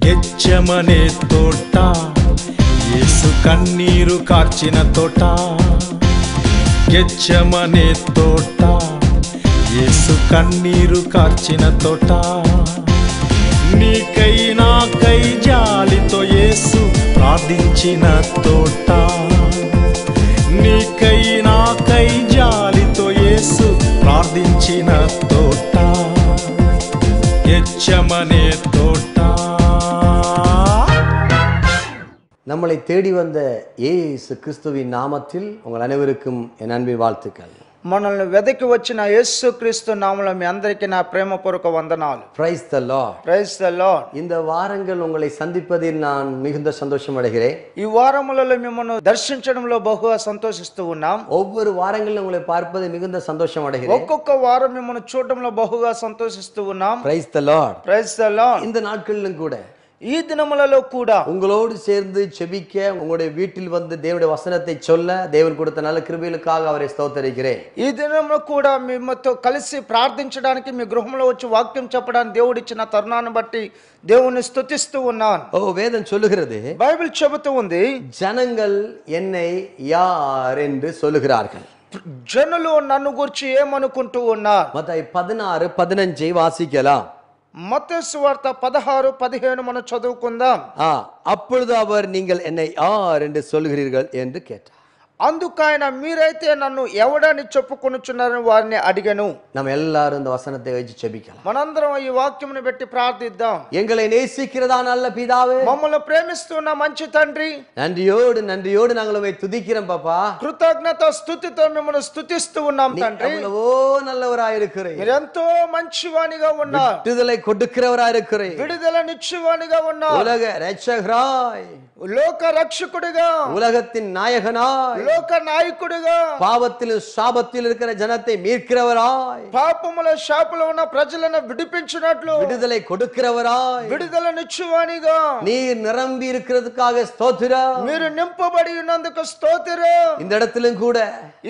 గెత్సెమనే తోట యేసు కన్నీరు కార్చిన తోట గెత్సెమనే తోట యేసు కన్నీరు కార్చిన తోట నీకై నాకై జాలితో యేసు ప్రార్థించిన తోట నీకై నాకై జాలితో యేసు ప్రార్థించిన తోట గెత్సెమనే తోట. நம்மளை தேடி வந்த இயேசு கிறிஸ்துவின் நாமத்தில் உங்கள் அனைவருக்கும் என் அன்பின் வாழ்த்துக்கள். మనల్ని వెదకి వచ్చిన యేసుక్రీస్తు నామములో మీ అందరికీ నా ప్రేమపూర్వక వందనాలు. Praise the Lord. Praise the Lord. இந்த வாரங்கள் உங்களை சந்திப்பதில் நான் மிகுந்த சந்தோஷம் அடைகிறேன். ఈ వారములలో మిమ్మల్ని దర్శించడంలో బహుగా సంతోషిస్తూ ఉన్నాం. ஒவ்வொரு வாரங்களிலும் உங்களை பார்ப்பதில் மிகுந்த சந்தோஷம் அடைகிறேன். ఒక్కొక్క వారం మిమ్మల్ని చూడడంలో బహుగా సంతోషిస్తూ ఉన్నాం. Praise the Lord. Praise the Lord. இந்த நாட்களிலும் கூட ఈ దినములలో కూడా உங்களோடு சேர்ந்து ஜெபிக்க, உங்களுடைய வீட்டில் வந்து தேவனுடைய வசனத்தை சொல்ல தேவன் கொடுத்த நல்ல கிருபைகளுக்காக அவரை ஸ்தோத்திரிக்கிறேன். ఈ దినములో కూడా మీతో కలిసి ప్రార్థించడానికి మీ గృహంలో వచ్చి వాక్యం చెప్పడానికి దేవుడు ఇచ్చిన తరుణాన్ని బట్టి దేవుని స్తుతిస్తూ ఉన్నాను. வேதம் சொல்லுகிறது, బైబిల్ చెబుతూ ఉంది, ஜனங்கள் என்னை யார் என்று சொல்லுகிறார்கள். జనులు నన్ను గురించి ఏమనుకుంటూ ఉన్నారు? மத்தேயு 16:15 வாசிக்கலாம். మత్తయి సువార్త 16:15 మనం చదువుకుందాం. அப்பொழுது அவர் நீங்கள் என்னை யார் என்று சொல்லுகிறீர்கள் என்று கேட்டார். అందుకైన మీరైతే నన్ను ఎవడని చెప్పుకొనుచున్నారని వారిని అడిగాను. நம்ம எல்லாரும் இந்த வசனத்தை வச்சு ஜெபிக்கலாம். మనందరం ఈ వాక్యమును బట్టి ప్రార్థిద్దాం. எங்களை நேசிக்கிறதா நல்ல பிதாவே, మమ్మల్ని ప్రేమిస్తున్న మంచి తండ్రి, நன்றியோடு நன்றியோடு நாங்கள் உம்மை துதிக்கிறோம் பாப்பா. కృతజ్ఞత స్తుతితో మిమ్మల్ని స్తుతిస్తూ ఉన్నాం తండ్రి. எவ்வளவோ நல்லவராய் இருக்கிறீர். మీరు ఎంతో మంచివానిగా ఉన్నారు. விடுதலை கொடுக்கிறவராய் இருக்கிறீர். విడుదలనిచ్చువానిగా ఉన్నారు. உலக ரட்சகராய், లోక రక్షకుడిగా, உலகத்தின் நாயகனாய், లోక నాయకుడిగా, பாவத்திலும் சாபத்தில் இருக்கிற ஜனத்தை மீட்கிறவராய், పాపముల శాపలో ఉన్న ప్రజలను విడిపించినట్లు விடுதலை கொடுக்கிறவராய், విడుదలనిచ్చువానిగా, நீர் நிரம்பி இருக்கிறதுக்காக ஸ்தோத்திரம். మీరు నింపబడి ఉన్నందుకు స్తోత్రం. இந்த இடத்திலும் கூட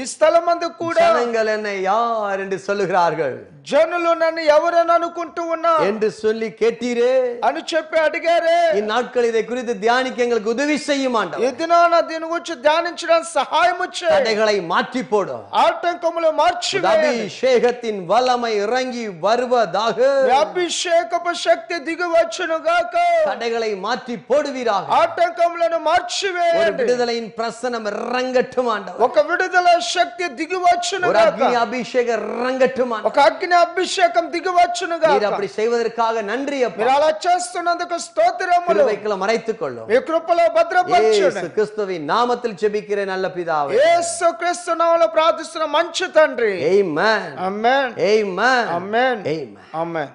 ఈ స్థలమందు కూడా ஜனங்கள் என்னை யார் என்று சொல்லுகிறார்கள் జనులు నన్ను ఎవరని అనుకుంటూ ఉన్నారు என்று சொல்லி கேட்டீரே అని చెప్పి అడిగారే. இந்நாட்கள் இதை குறித்து தியானிக்க எங்களுக்கு உதவி செய்யும் ஆண்டவர். ఈ దినాన దీని గురించి ధ్యానించడానికి సహాయం చేయి. தடைகளை மாற்றி போடும். ఆటంకములు మార్చివేయి. அபிஷேகத்தின் வல்லமை இறங்கி வருவதாக. అభిషేకపు శక్తి దిగి వచ్చును గాక. தடைகளை மாற்றி போடுவீராக. ఆటంకములను ஒரு మార్చివేయండి. விடுதலையின் பிரசனம் இறங்கட்டும் ஆண்டவர். ఒక విడుదల శక్తి దిగి వచ్చును ஒரு గాక. அக்னி அபிஷேகம் இறங்கட்டும் ఒక ஆண்டவர். అగ్ని అభిషేకం దిగి వచ్చును గాక. நீர் அப்படி செய்வதற்காக நன்றி அப்பா. మీరు అలా చేస్తున్నందుకు స్తోత్రములు. கிருபைக்குள்ள மறைத்துக் கொள்ளும். మీ కృపలో భద్రపరచును. இயேசு கிறிஸ்துவின் நாமத்தில் ஜெபிக்கிற நல்ல பிதாவே. యేసుక్రీస్తు నామములో ప్రార్థిస్తున్న మంచి తండ్రి. ஆமென். ఆమేన్. ஆமென். ఆమేన్. ஆமென். ఆమేన్.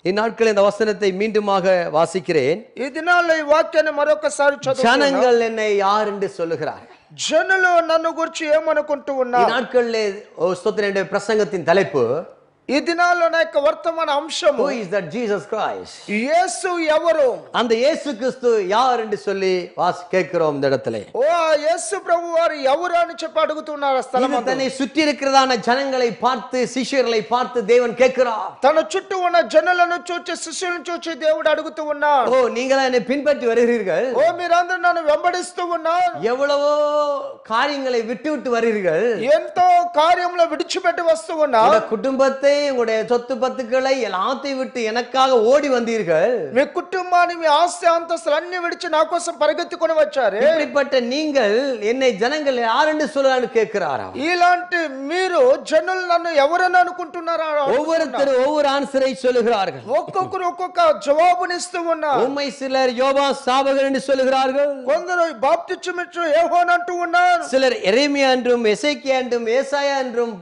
இந்நாட்களில் இந்த வசனத்தை மீண்டுமாக வாசிக்கிறேன். ఈ దినాల్లో ఈ వాక్యాన్ని మరొకసారి చదువుతున్నాను. ஜனங்கள் என்னை யார் என்று சொல்லுகிறார்கள். జనులు నన్ను గురించి ఏమనుకుంటూ ఈ ఉన్నారు? நாட்களிலே ஸ்தோத்திரம் பிரசங்கத்தின் தலைப்பு, ఈ దినాల్లో నా యొక్క వర్తమాన అంశము, Who is that Jesus Christ? యేసు ఎవరు? அந்த இயேசு கிறிஸ்து யார் என்று சொல்லி கேட்கிறோம் இந்த இடத்திலே. ఓ యేసు ప్రభు వారు ఎవరు అని చెప్పి అడుగుతున్నారు. ఆ இது స్థలమందు தன்னை சுற்றி இருக்கிறதான ஜனங்களை பார்த்து, சிஷ்யர்களை பார்த்து தேவன் கேட்கிறார். తన చుట్టూ ఉన్న జనులను చూచి, శిష్యులను చూచి దేవుడు అడుగుతూ ఉన్నాడు. நீங்களா என்னை பின்பற்றி வருகிறீர்கள்? ఓ మీరందరూ నన్ను వెంబడిస్తూ ఉన్నారు. எவ்வளவோ காரியங்களை விட்டு விட்டு வருகிறீர்கள். ఎంతో కార్యంలో విడిచిపెట్టి వస్తూ ఉన్నారు. உங்க குடும்பத்தை, உங்களுடைய சொத்து பத்துக்களை எல்லாத்தையும் விட்டு எனக்காக ஓடி வந்தீர்கள். మీ కుటుంబాన్ని, మీ ఆస్తి అంతస్తులు అన్ని విడిచి నా కోసం పరిగెత్తుకొని వచ్చారు. இப்படிப்பட்ட நீங்கள் என்னை ஜனங்கள் யார் என்று சொல்லலாம்னு கேட்கிறாராம். ఇలాంటి మీరు జనులు నన్ను ఎవరని అనుకుంటున్నారా? ஒவ்வொருத்தரும் ஒவ்வொரு ஆன்சரை சொல்லுகிறார்கள். ఒక్కొక్కరు ఒక్కొక్క జవాబునిస్తూ ఉన్నారు. உம்மை சிலர் யோபா சாபகர் என்று சொல்லுகிறார்கள். కొందరు బాప్తిస్మమిచ్చు యోహాను అంటూ ఉన్నారు. சிலர் எரேமியா என்றும் எசேக்கியா என்றும் ஏசாயா என்றும்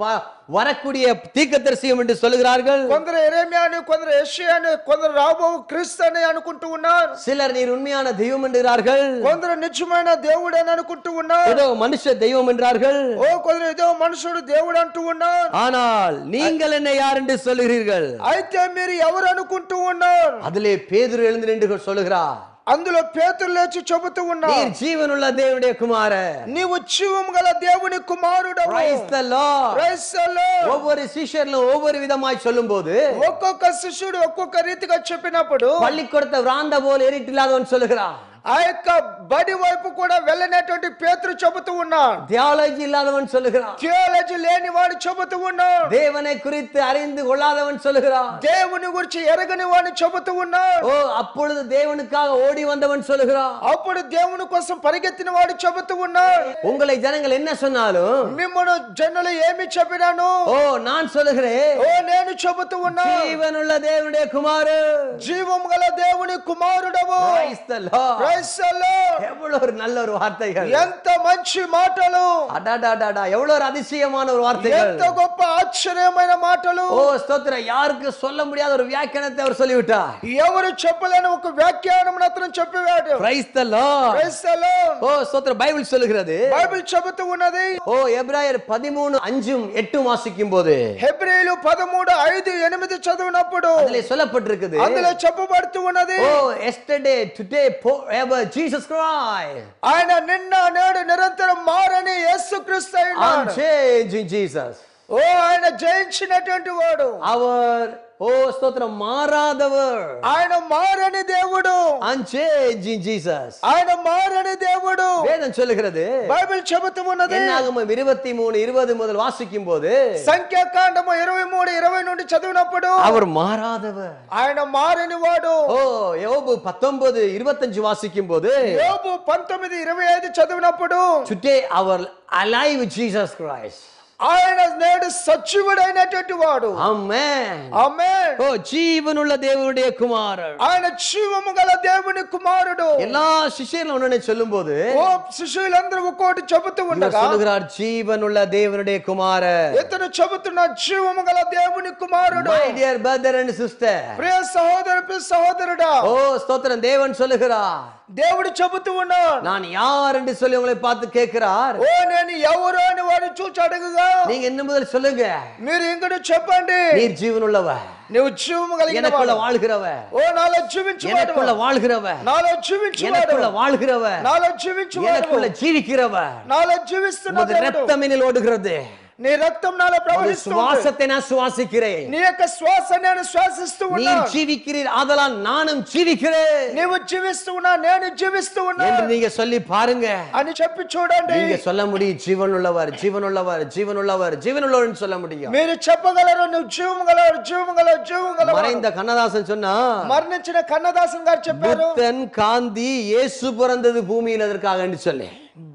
வரக்கூடிய தீர்க்கதரிசியம் என்று சொல்லுகிறார்கள். కొందరు ఎరేమియాని, కొందరు యెషయాని, కొందరు రాబో క్రీస్తు అని అనుకుంటూ ఉన్నారు. சிலர் நீர் உண்மையான தெய்வம் என்கிறார்கள். కొందరు నిజమైన దేవుడు అని అనుకుంటూ ఉన్నారు. ஏதோ மனுஷ தெய்வம் என்றார்கள். ఓ కొందరు ఏదో మనుషుడు దేవుడు అంటూ ఉన్నారు. ஆனால் நீங்கள் என்ன யார் என்று சொல்லுகிறீர்கள்? అయితే మీరు ఎవరు అనుకుంటూ ఉన్నారు? அதிலே பேதுரு எழுந்து நின்று சொல்லுகிறார், అందులో పేతురు లేచి చెబుతూ ఉన్నాడు, நீர் ஜீவனுள்ள தேவனுடைய குமாரன். నీవు జీవము గల దేవుని కుమారుడవు. Praise the Lord. Praise the Lord. ஒவ்வொரு சிஷ்யர்களும் ஒவ்வொரு விதமாய் சொல்லும்போது ఒక్కొక్క శిష్యుడు ఒక్కొక్క రీతిగా చెప్పినప్పుడు பள்ளிக்கூடத்தை விராந்த போல் எரிட்டில்லாதவன் சொல்லுகிறான். ఆ యొక్క బడి వైపు కూడా వెళ్ళినటువంటి పేతురు చెబుతూ ఉన్నాడు. தியாலஜி இல்லாதவன் சொல்லுகிறான். థియాలజీ లేని వాడు చెబుతూ ఉన్నాడు. தேவனை குறித்து அறிந்து கொள்ளாதவன் சொல்லுகிறான். దేవుని గురించి ఎరగని వాడు చెబుతూ ఉన్నాడు. ஓ அப்பொழுது தேவனுக்காக ஓடி வந்தவன் சொல்லுகிறான். అప్పుడు దేవుని కోసం పరిగెత్తిన వాడు చెబుతూ ఉన్నాడు. உங்களை ஜனங்கள் என்ன சொன்னாலும் మిమ్మల్ని జనులు ఏమి చెప్పినాను, ஓ நான் சொல்லுகிறேன், ఓ నేను చెబుతూ ఉన్నాను, ஜீவனுள்ள தேவனுடைய குமாரன். జీవము గల దేవుని కుమారుడవు. Praise the Lord. Praise the Lord. எவ்வளவு ஒரு நல்ல ஒரு வார்த்தைகள், ఎంత మంచి మాటలు, அடாடாடாடா எவ்வளவு ஒரு அதிசயமான ஒரு வார்த்தைகள், ఎంత గొప్ప ఆశ్చర్యమైన మాటలు. ஓ ஸ்தோத்திரம். யாருக்கு சொல்ல முடியாத ஒரு வியாக்கியானத்தை அவர் சொல்லிவிட்டார். ఎవరు చెప్పలేని ఒక వ్యాఖ్యానం అతను చెప్పాడు. Praise the Lord. Praise the Lord. ஓ ஸ்தோத்திரம். பைபிள் சொல்லுகிறது, బైబిల్ చెబుతూ ఉన్నది, ஓ எபிரேயர் 13:5-8 வாசிக்கும் போது హెబ్రీయులు 13:5-8 చదివినప్పుడు அதிலே சொல்லப்பட்டிருக்குது, అందులో చెప్పబడుతూ ఉన్నది, ஓ yesterday today forever Jesus Christ, ఆయన నిన్న నేడు నిరంతరం మారని యేసుక్రీస్తు అయినాడు. unchanging Jesus. ఓ ఆయన జయించినటువంటి వాడు, அவர் ஓ ஸ்தோத்திரம் மாறாதவர், ఆయన మారని దేవుడు, unchanging Jesus. ఆయన మారని దేవుడు. வேதம் சொல்லுகிறது, బైబిల్ చెబుతూ ఉన్నది, என்னாகமம் 23:20 முதல் வாசிக்கும் போது సంఖ్యాకాండము 23:20 నుండి చదివినప్పుడు அவர் மாறாதவர். ఆయన మారని వాడు. ஓ யோபு 19:25 வாசிக்கும் போது యోబు 19:25 చదివినప్పుడు today our alive Jesus Christ. ఆయన నేడు సజీవుడైనటువంటి వాడు. ஆமென். ఆమేన్. ஓ ஜீவனுள்ள தேவனுடைய குமாரன். ఆయన జీవము గల దేవుని కుమారుడు. எல்லா சிஷ்யர்களும் ஒண்ணே சொல்லும்போது ఓ శిష్యులందరూ ఒక్కోటి చెబుతూ இவர் ఉండగా சொல்லுகிறார், ஜீவனுள்ள தேவனுடைய குமாரன். ఇతను చెబుతున్న జీవము గల దేవుని కుమారుడు. My dear brother and sister, ప్రియ సహోదరుడా, ஓ ஸ்தோத்திரம். தேவன் சொல்லுகிறார், దేవుడు చెబుతూ ఉన్నాడు, நான் யார் என்று சொல்லி உங்களை பார்த்து கேட்கிறார். ఓ నేను ఎవరు అని వారిని చూచి అడుగుగా, நீங்க என்ன முதல் சொல்லுங்க, మీరు ఇంకటి చెప్పండి, நீர் ஜீவனுள்ளவர், నువ్వు జీవము కలిగిన எனக்குள்ள వాడు. வாழ்கிறவர், ఓ నాలో జీవించువాడు, எனக்குள்ள வாழ்கிறவர், నాలో జీవించువాడు, எனக்குள்ள வாழ்கிறவர், నాలో జీవించువాడు, எனக்குள்ள ஜீவிக்கிறவர். నాలో జీవిస్తున్న உமது దేవుడు. ரத்தம் என்னில் ஓடுகிறது, నీ రక్తం నాలో உமது ప్రవహిస్తుంది, சுவாசத்தை நான் சுவாசிக்கிறேன். నీ యొక్క శ్వాస నేను శ్వాసిస్తూ ఉన్నా, நீர் ஜீவிக்கிறீர், ஆதலால் நானும் ஜீவிக்கிறேன் నీవు జీవిస్తూ ఉన్నా, నేను జీవిస్తూ ఉన్నా என்று நீங்க சொல்லி பாருங்க. అని చెప్పి చూడండి. நீங்க சொல்ல முடியும், ஜீவனுள்ளவர், ஜீவனுள்ளவர், ஜீவனுள்ளவர், ஜீவனுள்ளவர் சொல்ல முடியும். మీరు చెప్పగలరు, నువ్వు జీవము గలవాడు, జీవము గలవాడు, జీవము గలవాడు. மறைந்த கண்ணதாசன் சொன்னா, మరణించిన కన్నదాసన్ గారు చెప్పారు, புத்தன் காந்தி இயேசு பிறந்தது பூமியில் எதற்காக என்று சொல்லி,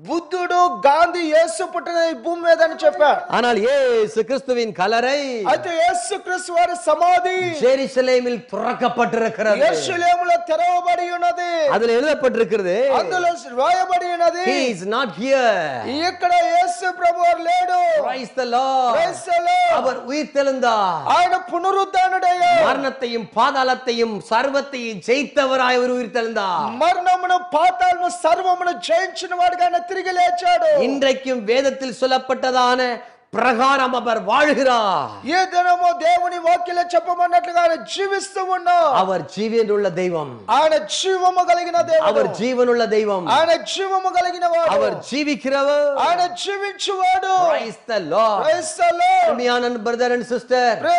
బుద్ధుడు గాంధీ యేసు పుట్టిన ఈ భూమి మీద అని చెప్పారు. ஆனால் இயேசு கிறிஸ்துவின் கல்லறை అయితే యేసు క్రీస్తు వారి సమాధి ஜெருசலேமில் திறக்கப்பட்டிருக்கிறது. యెరూషలేములో తెరవబడి ఉన్నది. அதுல எழுதப்பட்டிருக்கிறது, అందులో రాయబడి ఉన్నది, he is not here. ఇక్కడ యేసు ప్రభువారు లేడు. Praise the Lord. Praise the Lord. அவர் உயிர்த்தெழுந்தார். ఆయన పునరుద్ధానుడయ్యాడు. மரணத்தையும் பாதாளத்தையும் சர்வத்தையும் ஜெயித்தவராய் அவர் உயிர்த்தெழுந்தார். మరణమును పాతాళమును సర్వమును జయించిన వాడుగా ఆయన తిరిగి లేచాడు. இன்றைக்கும் வேதத்தில் சொல்லப்பட்டதான பிரகாரம் அவர் வாழ்கிறார். ఈ దినము దేవుని వాక్యంలో చెప్పమన్నట్లుగా ఆయన జీవిస్తూ ఉన్నాడు. அவர் ஜீவனுள்ள தெய்வம், ఆయన జీవము కలిగిన దేవుడు, அவர் ஜீவனுள்ள தெய்வம், ఆయన జీవము కలిగిన వాడు, அவர் ஜீவிக்கிறவர். ఆయన జీవించువాడు. Praise the Lord. Praise the Lord. அருமையான brother and sister, ప్రియ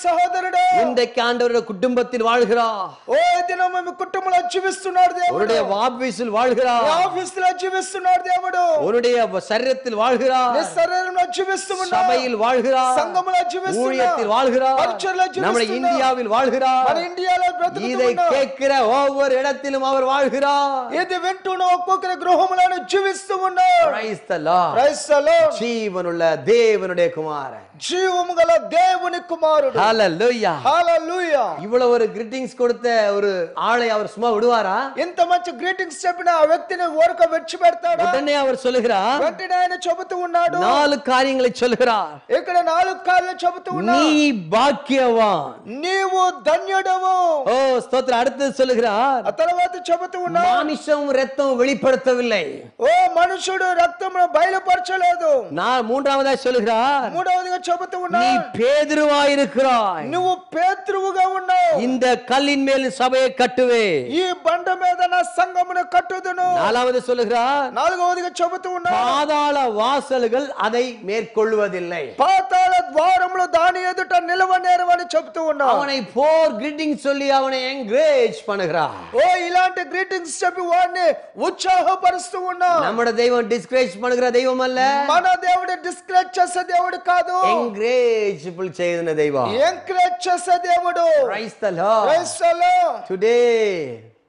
సహోదరుడు, இன்றைக்கு ஆண்டவருடைய குடும்பத்தில் வாழ்கிறார், ఓ ఈ దినము మీ కుటుంబంలో జీవిస్తున్నాడు దేవుడు. அவருடைய ஆபீஸில் வாழ்கிறார், నీ ఆఫీసులో జీవిస్తున్నాడు దేవుడు. அவருடைய சரீரத்தில் வாழ்கிறார், నీ శరీరంలో జీవిస్తున్నాడు, சபையில் வாழ்கிறார், సంఘములో జీవిస్తున్నాడు, ஊழியத்தில் வாழ்கிறார், పరిచర్యలో நம்முடைய జీవిస్తున్నాడు, இந்தியாவில் வாழ்கிறார். మన ఇండియాలో இதை బ్రతుకుతున్నాడు. கேட்கிற ஒவ்வொரு இடத்திலும் அவர் வாழ்கிறார். ఇది వింటున్న ఒక్కొక్కరి గృహములను జీవిస్తూ ఉన్నాడు. Praise the Lord. Praise the Lord. ஜீவனுள்ள தேவனுடைய குமாரன். జీవము గల దేవుని కుమారుడు. Hallelujah. హల్లెలూయా. இவ்வளவு ஒரு கிரீட்டிங்ஸ் கொடுத்த ஒரு ஆளை அவர் சும்மா விடுவாரா? ఇంత మంచి గ్రీటింగ్స్ చెప్పిన ఆ వ్యక్తిని ఊరక విడిచిపెడతాడా? உடனே அவர் சொல்லுகிறார், వెంటనే ఆయన చెబుతూ ఉన్నాడు, 4 காரியங்களை சொல்லுகிறார். ఇక్కడ 4 కార్యాలు చెబుతూ நீ ఉన్నాడు. பாக்கியவான். నీవు ధన్యుడవు. ஓ ஸ்தோத்திரம். அடுத்து சொல்லுகிறார், ఆ తర్వాత చెబుతూ ఉన్నాడు, மாமிசம் ரத்தம் வெளிப்படுத்தவில்லை. ఓ మనుషుడు రక్తమును బయలుపరచలేదు. நான் மூன்றாவதா சொல்லுகிறார், మూడవదిగా చెబుతూ நீ ఉన్నావు, பேதுருவாயிருக்கிறாய், నువ్వు పేతురువుగా ఉన్నావు, இந்த கல்லின் மேல் சபையை கட்டுவே. ఈ బండ మీద నా సంఘమును కట్టుదును. நாலாவது சொல்லுகிறார், నాలుగవదిగా చెబుతూ ఉన్నావు, பாதாள வாசல்கள் அதை மேற்கொள்வதில்லை. పాతాళ ద్వారములు దాని ఎదుట నిలవనేరవని చెబుతూ ఉన్నావు. அவனை போர் கிரீட்டிங் சொல்லி அவனை என்கரேஜ் பண்ணுகிறார். ఓ ఇలాంటి గ్రీటింగ్స్ చెప్పి వాడిని ఉత్సాహపరుస్తూ ఉన్నావు. நம்முடைய தெய்வம் டிஸ்கரேஜ் பண்ணுகிற தெய்வம் அல்ல, మన దేవుడు డిస్కరేజ్ చేసే దేవుడు కాదు, என்கரேஜபிள் செய்கிற தெய்வம். ఎంకరేజ్ చేసే దేవుడు. Praise the Lord. Praise the Lord. Today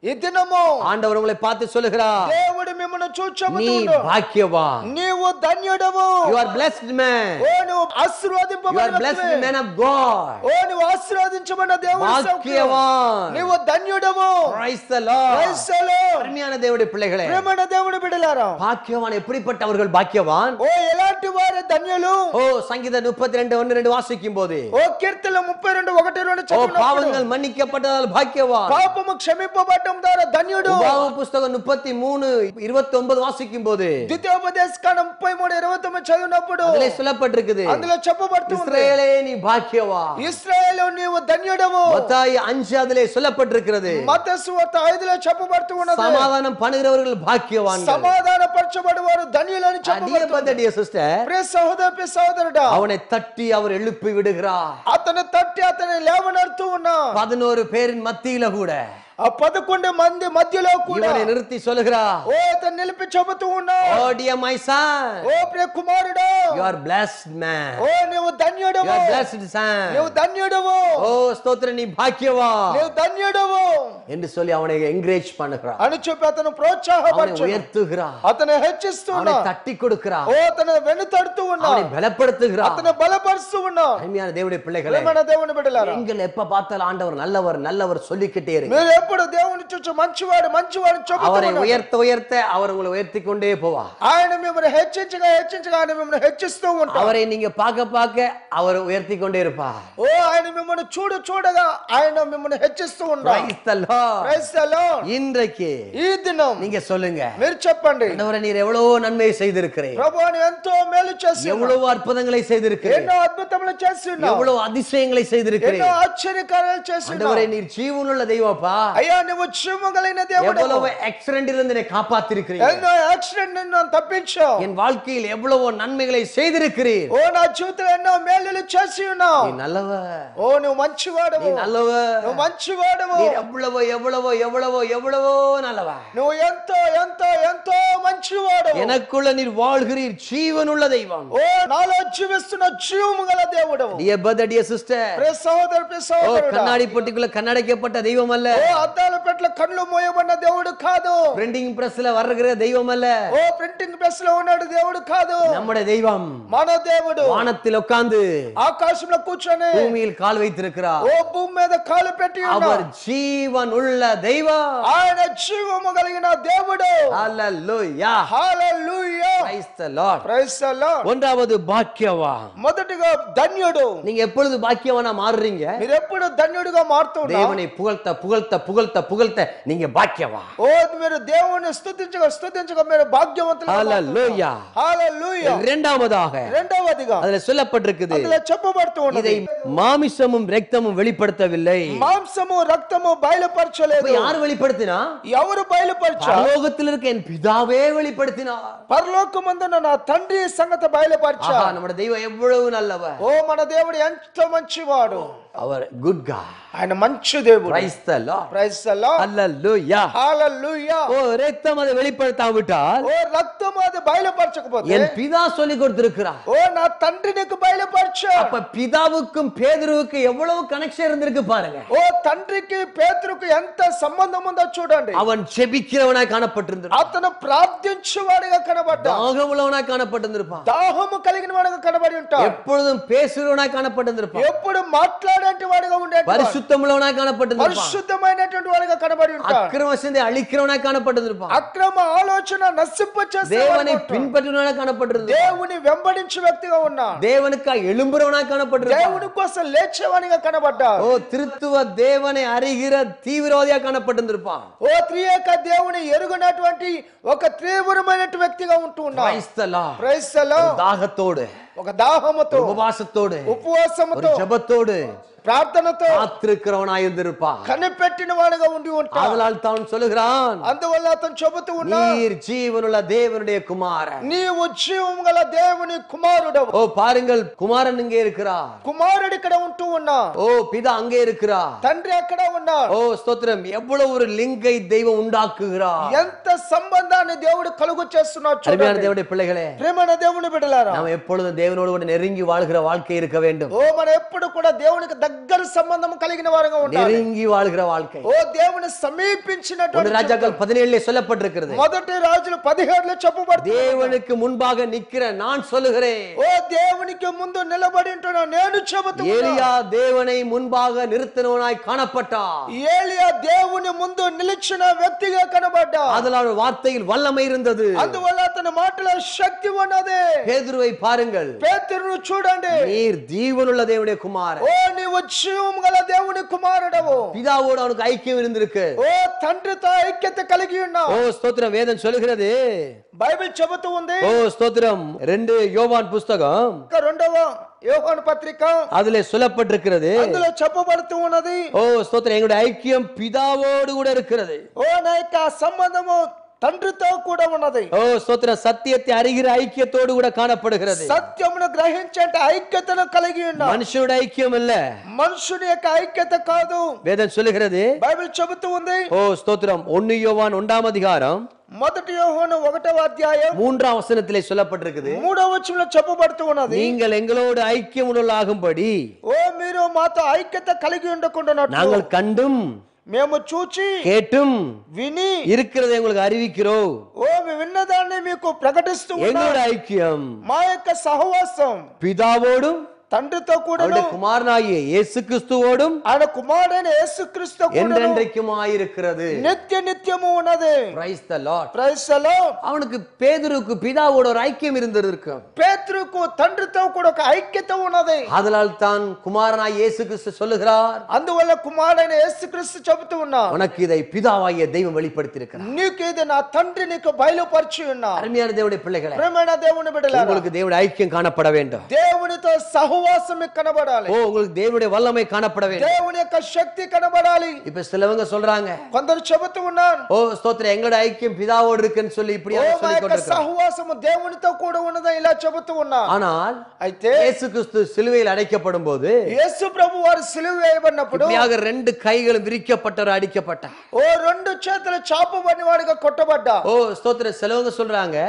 ఈ దినము ஆண்டவர் உங்களை பார்த்து சொல்லுகிறார், దేవుడు మిమ్మల్ని நீ చూచబోతున్నాడు, பாக்கியவான். నీవు ధన్యుడవు. You are blessed man. ఓ నువ్వు You are ఆశీర్వదింపబడిన blessed వ్యక్తివి. man of God. ఓ నువ్వు ఆశీర్వదించబడిన దేవుని సేవకుడు. பாக்கியவான். నీవు ధన్యుడవు. Praise the Lord. Praise the Lord. அருமையான தேவனுடைய பிள்ளைகளே, ప్రేమైన దేవుని బిడ్డలారా, பாக்கியவான் எப்படிப்பட்டவர்கள் பாக்கியவான்? ఓ ఎలాంటి వారు ధన్యులు? ஓ சங்கீதம் 32:1-2 வாசிக்கும் போது, ఓ కీర్తన 32:1-2 ஓ చదివినప్పుడు பாவங்கள் மன்னிக்கப்பட்டதால் பாக்கியவான். పాపము క్షమింపబడటం ద్వారా ధన్యుడు. உபாகம புஸ்தகம் 33:29 வாசிக்கும் போது, ద్వితీయోపదేశ కాండం 33:29 చదివినప్పుడు அதிலே சொல்லப்பட்டிருக்குது, అందులో చెప్పబడుతుంది, இஸ்ரவேலே நீ பாக்கியவான். ఇశ్రాయేలు నీవు ధన్యుడవు. மத்தாయి 5 அதிலே சொல்லப்பட்டிருக்கிறது, మత్తయి సువార్త 5లో చెప్పబడుతూ ఉన్నది, சமாதானம் பண்ணுகிறவர்கள் பாக்கியவான்கள். సమాధాన పరచబడువారు ధన్యులని Dear చెప్పబడుతుంది. brother, dear sister, ప్రియ సహోదర ప్రియ సహోదరుడా, அவனை தட்டி அவர் எழுப்பி விடுகிறார். అతను తట్టి అతని లేవనెడుతూ ఉన్నా. 11 பேரின் மத்தியில கூட ఆ 11 మంది మధ్యలో కూడా இவனை நிறுத்தி சொல்லுகிறார், ఓ అతను నిలిపి చెబుతూ ఉన్నా, oh dear my son, ఓ ప్రియ కుమారుడా, you are blessed man, ఓ నీవు you ధన్యుడవు, are blessed son, నీవు ధన్యుడవు, oh ஸ்தோத்திரம் நீ பாக்கியவான் నీవు ధన్యుడవు என்று சொல்லி அவனை என்கரேஜ் பண்ணுகிறார். అని చెప్పి అతను அவனை ప్రోత్సాహపరచు, உயர்த்துகிறார், అతను హెచ్చిస్తూ அவனை ఉన్నా, தட்டி கொடுக்கிறார், ఓ అతను వెన్నుతడుతూ ఉన్నా, அவனை பலப்படுத்துகிறார். అతను బలపరుస్తూ ఉన్నా. அருமையான தேவனுடைய பிள்ளைகளே, ప్రియమైన దేవుని బిడ్డలారా, நீங்கள் எப்ப பார்த்தாலும் ஆண்டவர் நல்லவர் நல்லவர் சொல்லிக்கிட்டே இருங்க. మీరు ఎప్పుడు దేవుని చూచి మంచివాడు మంచివాడు చెబుతూ அவரை ఉన్నారు. உயர்த்த உயர்த்த அவர் உங்களை உயர்த்தி கொண்டே போவார். ఆయన మిమ్మల్ని హెచ్చించగా హెచ్చించగా ఆయన మిమ్మల్ని హెచ్చిస్తూ ఉంటారు. அவரை நீங்க பார்க்க பார்க்க அவர் உயர்த்தி கொண்டே இருப்பார். ఓ ఆయన మిమ్మల్ని చూడగా ఆయన మిమ్మల్ని హెచ్చిస్తూ ఉంటారు. Praise the Lord. Praise the Lord. இன்றைக்கு ఈ దినం நீங்க சொல்லுங்க, మీరు చెప్పండి, ஆண்டவரே நீர் எவ்வளவு நன்மை செய்திருக்கிறீர், ప్రభువుని ఎంతో మేలు చేసి ఉన్నారు, எவ்வளவு அற்புதங்களை செய்திருக்கிறீர், ఎన్నో అద్భుతములు చేసి ఉన్నారు, எவ்வளவு அதிசயங்களை செய்திருக்கிறீர். ఎన్నో ఆశ్చర్యకార్యాలు చేసి ఉన్నారు. ஆண்டவரே நீர் ஜீவனுள்ள தெய்வப்பா, అయ్యా నువ్వు జీవము కలిగిన దేవుడు, எவ்வளவு ஆக்சிடென்ட் இருந்து என்னை காப்பாத்திருக்கிறீர், ఎన్నో యాక్సిడెంట్ నిన్ను తప్పించావు, என் வாழ்க்கையில் எவ்வளவு நன்மைகளை செய்திருக்கிறீர். ఓ నా జీవితంలో ఎన్నో మేలులు చేసి ఉన్నావు. நீ நல்லவர், ఓ నువ్వు మంచివాడవు, நீ நல்லவர், నువ్వు మంచివాడవు, நீர் எவ்வளவோ எவ்வளவோ எவ்வளவோ எவ்வளவோ நல்லவர். నువ్వు ఎంతో ఎంతో ఎంతో మంచివాడు. எனக்குள்ள நீர் வாழ்கிறீர், ஜீவனுள்ள தெய்வம். ఓ నాలో జీవిస్తున్న జీవము గల దేవుడు. Dear brother, dear sister, ప్రియ సహోదర ప్రియ ஓ సహోదరుడా, கண்ணாடி பொட்டிக்குள்ள கண்ணடைக்கப்பட்ட தெய்வம் அல்ல, ఓ అద్దాల పెట్ల కళ్ళు మోయబడిన దేవుడు కాదు, பிரிண்டிங் பிரஸ்ல வர்ற தெய்வம் அல்ல. ఓ ప్రింటింగ్ ప్రెస్ లో ఉన్నాడు దేవుడు కాదు, நம்முடைய தெய்வம் మన దేవుడు வானத்தில் உட்கார்ந்து ఆకాశంలో కూర్చొని பூமியில் கால் வைத்திருக்கிறார். ఓ భూమి మీద కాలు పెట్టి அவர் ఉన్నాడు. ஜீவன் உள்ள தெய்வம். ఆయన జీవము కలిగిన దేవుడు. Hallelujah, hallelujah, praise the Lord. Praise the Lord. ஒன்றாவது பாக்கியவான். మొదటిగా ధన్యుడు. நீங்க எப்பொழுது பாக்கியவானா மாறுறீங்க, మీరు ఎప్పుడు ధన్యుడిగా మారుతున్నారు? தேவனை புகழ்த்த புகழ்த்த புகழ்த்த புகழ்த்த நீங்க பாக்கியவான். ఓ మీరు దేవుని స్తుతించగా మీరు భాగ్యవంతులు. ஹalleluya. హల్లెలూయా. இரண்டாவதாக రెండవదిగా அதுல சொல்லப்பட்டிருக்குது, అందులో చెప్పబడుతూ இதை ఉన్నది, மாமிசமும் ரத்தமும் வெளிப்படுத்தவில்லை. మాంసము రక్తము బయలుపరచలేదు. இப்ப யார் வெளிப்படுத்தினா? ఎవరు బయలుపరచారు? பரலோகத்தில் இருக்க என் பிதாவே வெளிப்படுத்தினார். పరలోకమందున నా తండ్రి సంగతి బయలుపరచారు. ஆஹா, நம்முடைய தெய்வம் எவ்வளவு நல்லவர். ఓ మన దేవుడు ఎంత మంచివాడు. அவர் குட் காட். ఆయన మంచి దేవుడు. Praise the Lord. Praise the lord. Hallelujah. హల్లెలూయా. ஓ ரத்தம் அதை வெளிப்படுத்தாவிட்டால் ఓ రక్తము అది బయలుపరచకపోతే, என் பிதா சொல்லி கொடுத்திருக்கிறார். ఓ నా తండ్రి నీకు బయలుపరచాడు. அப்ப பிதாவுக்கும் பேதுருவுக்கு எவ்வளவு கனெக்ஷன் இருந்திருக்கு பாருங்க. ఓ తండ్రికి పేతురుకు ఎంత సంబంధం ఉందో చూడండి. அவன் செபிக்கிறவனாய் காணப்பட்டிருந்திருப்பான், అతను ప్రార్థించేవాడిగా కనబడ్డా, தாகமுள்ளவனாய் காணப்பட்டிருந்திருப்பான், దాహము కలిగిన వాడిగా కనబడి ఉంటాడు, எப்பொழுதும் பேசுகிறவனாய் காணப்பட்டிருந்திருப்பான், ఎప్పుడు మాట్లాడేటి వాడిగా ఉండేటి, பரிசுத்தமுள்ளவனாய் காணப்பட்டிருந்திருப்பான், పరిశుద్ధమైనటువంటి వాడిగా కనబడి ఉంటాడు, அக்கிரம சிந்தை அழிக்கிறவனாய் காணப்பட்டிருந்திருப்பான், అక్రమ ఆలోచన నశింపచేసే தேவனை பின்பற்றினவனாய் காணப்பட்டிருந்திருப்பான், దేవుని వెంబడించే వ్యక్తిగా ఉన్నాడు, தேவனுக்காய் எழும்புறவனாய் காணப்பட்டிருப்பான், దేవుని కోసం లేచేవానిగా కనబడ్డాడు, ஓ திருத்துவ தேவனை அறிகிற தீவிரவாதியா காணப்பட்டிருந்திருப்பான். ఓ త్రియేక దేవుని ఎరుగునటువంటి ఒక తీవ్రమైన వ్యక్తిగా ఉంటూ ఉన్నాడు. Praise the Lord. Praise the Lord. தாகத்தோடு, ఓ ఒక దాహముతో, உபவாசத்தோடு, ஒரு ఉపవాసముతో, ஜெபத்தோடு, ప్రార్థనతో காத்திருக்கிறவனாய் இருந்திருப்பான். కనిపెట్టిన వాడుగా ఉండి ఉంటాడు. அதனால் தான் சொல்லுகிறான், అందువల్ల అతను చెబుతూ ఉన్నాడు, நீர் ஜீவனுள்ள தேவனுடைய குமாரன். నీవు జీవము గల దేవుని కుమారుడవు. ஓ பாருங்கள், குமாரன் இங்கே இருக்கிறார். కుమారుడు ఇక్కడ ఉంటూ ఉన్నాడు. ஓ பிதா அங்கே இருக்கிறார். తండ్రి అక్కడ ఉన్నాడు. ஓ ஸ்தோத்திரம். எவ்வளவு ஒரு லிங்கை தெய்வம் உண்டாக்குகிறார். ఎంత సంబంధాన్ని దేవుడు కలుగు చేస్తున్నాడు அருமையான చూడండి. தேவனுடைய பிள்ளைகளே, ప్రేమన దేవుని బిడ్డలారా, நாம் எப்பொழுதும் தேவனோடு கூட நெருங்கி வாழ்கிற வாழ்க்கை இருக்க வேண்டும். ఓ మనం ఎప్పుడు కూడా దేవునికి దగ్గర సంబంధం కలిగిన వారుగా ఉండాలి. நெருங்கி வாழ்கிற வாழ்க்கை. ఓ దేవుని సమీపించినటువంటి ராஜாக்கள் 17 சொல்லப்பட்டிருக்கிறது. మొదటి రాజులు 17లో చెప్పబడుతుంది, தேவனுக்கு முன்பாக நிக்கிற நான் சொல்லுகிறேன். ఓ దేవునికి ముందు నిలబడి ఉంటున్నా నేను చెబుతున్నా. ஏலியா தேவனை முன்பாக நிறுத்தினவனாய் காணப்பட்டார். ఏలియా దేవుని ముందు నిలిచిన వ్యక్తిగా కనబడ్డా. அதனால் வார்த்தையில் வல்லமை இருந்தது. అందువల్ల అతని మాటలో శక్తి ఉన్నది. பேதுருவை பாருங்கள், పేతురును చూడండి, நீர் ஜீவனுள்ள தேவனுடைய குமாரன். ఓ నీవు జీవము గల దేవుని కుమారుడవు. பிதாவோடு அவனுக்கு ஐக்கியம் இருந்திருக்கு. ఓ తండ్రితో ఐక్యత కలిగి ఉన్నావు. ஓ ஸ்தோத்திரம். வேதம் சொல்லுகிறது, బైబిల్ చెబుతూ ఉంది, ஓ ஸ்தோத்திரம், 2 யோவான் புஸ்தகம் రెండవ యోహాను పత్రిక அதுல சொல்லப்பட்டிருக்கிறது. అందులో చెప్పబడుతూ ఉన్నది, ஓ ஸ்தோத்திரம், எங்களுடைய ஐக்கியம் பிதாவோடு கூட இருக்கிறது. ఓ నా యొక్క సంబంధము తండ్రితో కూడా ఉన్నది. ஓ ஸ்தோத்திரம், சத்தியத்தை அறிகிற ஐக்கியத்தோடு கூட காணப்படுகிறது. సత్యమును గ్రహించే ఐక్యతను కలిగి ఉన్నావు. மனுஷனோட ஐக்கியம் இல்ல, మనుషుని యొక్క ఐక్యత కాదు. வேதம் சொல்லுகிறது. బైబిల్ చెబుతూ ఉంది, ஓ ஸ்தோத்திரம், 1 யோவான் 1ஆம் அதிகாரம் మొదటి యోహాను 1వ అధ్యాయం 3ஆம் வசனத்திலே சொல்லப்பட்டிருக்குது. 3వ వచనంలో చెప్పబడుతూ ఉన్నది, நீங்கள் எங்களோடு ஐக்கியமுள்ளவர்களாகும்படி ఓ మీరు మాతో ఐక్యత కలిగి ఉండకుండానట్లు நாங்கள் கண்டும் మేము చూచి கேட்டும் విని இருக்கிறதை உங்களுக்கு அறிவிக்கிறோம். ఓ మేము విన్నదాన్ని మీకు ప్రకటిస్తూ ఉన్నాం. எங்களோட ஐக்கியம் మా యొక్క సహవాసం பிதாவோடும் తండ్రితో కూడా, அவருடைய குமாரனாகிய இயேசு கிறிஸ்துவோடும் ఆయన కుమారుడైన యేసుక్రీస్తు కూడా என்றென்றைக்குமாயிருக்கிறது. నిత్య నిత్యము ఉన్నది. Praise the Lord. Praise the Lord. அவனுக்கு பேதுருக்கு பிதாவோட ஒரு ஐக்கியம் இருந்திருக்கும். పేతురుకు తండ్రితో కూడా ఒక ఐక్యత ఉన్నది. அதனால் தான் குமாரனாய் இயேசு கிறிஸ்து சொல்லுகிறார், అందువల్ల కుమారుడైన యేసుక్రీస్తు చెబుతూ ఉన్నా, உனக்கு இதை பிதாவாகிய தெய்வம் வெளிப்படுத்தி இருக்கிறார். నీకు ఇది నా తండ్రి నీకు బయలుపరిచి ఉన్నా. அருமையான தேவனுடைய பிள்ளைகளே, ప్రేమైన దేవుని బిడ్డలారా, உங்களுக்கு தேவனுடைய ஐக்கியம் காணப்பட வேண்டும். దేవునితో సహవాసం కనబడాలి. ஓ உங்களுக்கு தேவனுடைய வல்லமை காணப்பட வேண்டும். దేవుని యొక్క శక్తి కనబడాలి. இப்ப சிலவங்க சொல்றாங்க, కొందరు చెబుతూ ఉన్నారు, ஓ ஸ்தோத்திரம், எங்களோட ஐக்கியம் பிதாவோடு இருக்குன்னு சொல்லி இப்படி ఓ మా சொல்லிக் యొక్క கொண்டிருக்கிறாங்க. సహవాసము దేవునితో కూడా ఉన్నదని ఇలా చెబుతూ ఉన్నారు. ஆனால் అయితే இயேசு கிறிஸ்து சிலுவையில் அடைக்கப்படும் போது యేసు ప్రభు వారు సిలువ వేయబడినప్పుడు இப்படியாக 2 கைகளும் விரிக்கப்பட்டவர் அடிக்கப்பட்டார். ఓ 2 చేతులు చాపబడిన వాడిగా కొట్టబడ్డా. ஓ ஸ்தோத்திரம். சிலவங்க சொல்றாங்க,